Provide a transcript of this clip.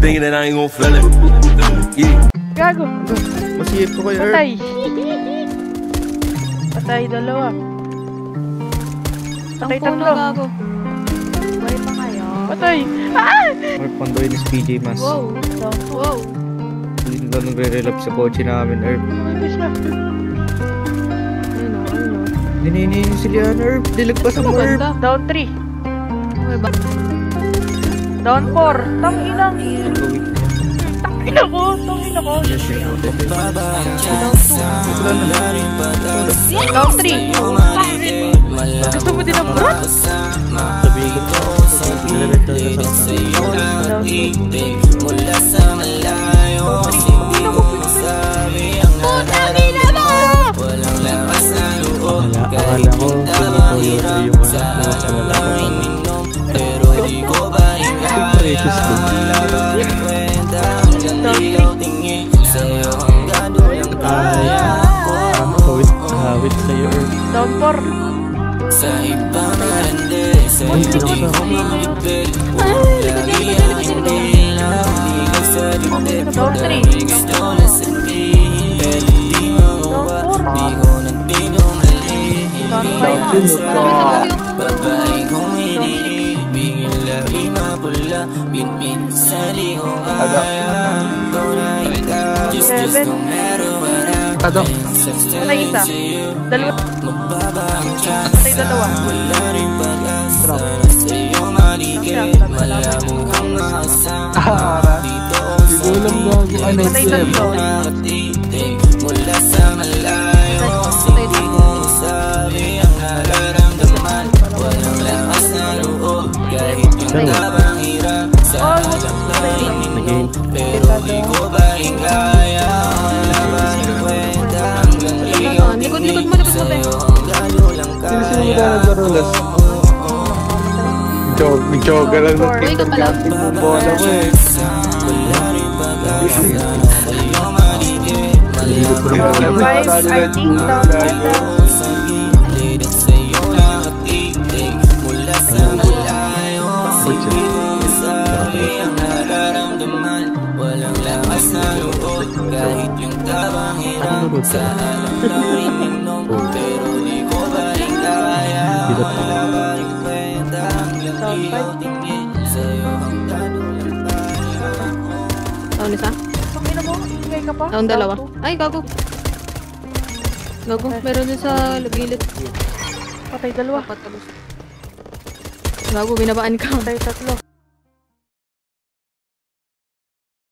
thinking that I ain't gon' feel it. Yeah. Gago. Masihip ko kay Earth. Patay. Patay, dalawa. Patay, tatlo. Gago. Buhay pa kayo. Patay. Ah! Earth, pandoy ni PJ Mas. Wow. Wow. Hindi na nagre-relap sa kotse namin, Earth. Ayun na. Dininin yung sila, Earth. Dilagpasan mo, Earth. Down 3. Okay ba? Down 4. Tanginang. Tangina ko. Tangina ko. Down 3. Gusto mo din ang brat? Sabihin ko to. Down 2. Mula sa malayo, sinasabi ang nararamdaman. Walang lakas na loob, kahit yung tamahirap sa alawang minom. Pero di ko ba hingalaban kwenta hanggang di ako tingin sa'yo hanggang dulang kaya ko. Hawit sa'yo, Earth. Down 4. Sa ibang malandi, sa ibang ibig, lagi ang hindi lang ligaw sa dibdib. Dami gusto na sabihin, pero di makuha, di ko na pinumali. Hinihingan sa babae kong iniibig, lagi mapula, binbin sa di ko kaya. Ikaw na ikaw, just no matter what happens. Patay isa. Dalawa. Patay dalawa. Wala rin pag-asa na sa'yo maligid. Malabo kang nakasama dito sa Patay tatlo. nakatitig. Mula sa malayo, hindi ko masabi ang nararamdaman. Walang lakas na loob, kahit yung tabang hirap sa alalahanin mo. Pero di ko ba hingaya, wala ba yung kwenta hanggang ikaw tingin sa'yo hanggang dulang kaya. Nag-joga lang ng Uy, ka pala. bola mo eh. Guys, I think down 5. Walang lakas na loob, kahit yung tabang hirap sa alalahanin minom. Pero di ko ba rin kaya, wala ba rin kwenta hanggang di ako tingin sa'yo hanggang dulang kaya. Taon isa? Tangina mo. Ingay ka pa. Taon dalawa. Down Ay, gago. Gago. Meron din sa gilid. 2. Patay dalawa. Patagos. Gago, binabaan ka. Patay tatlo.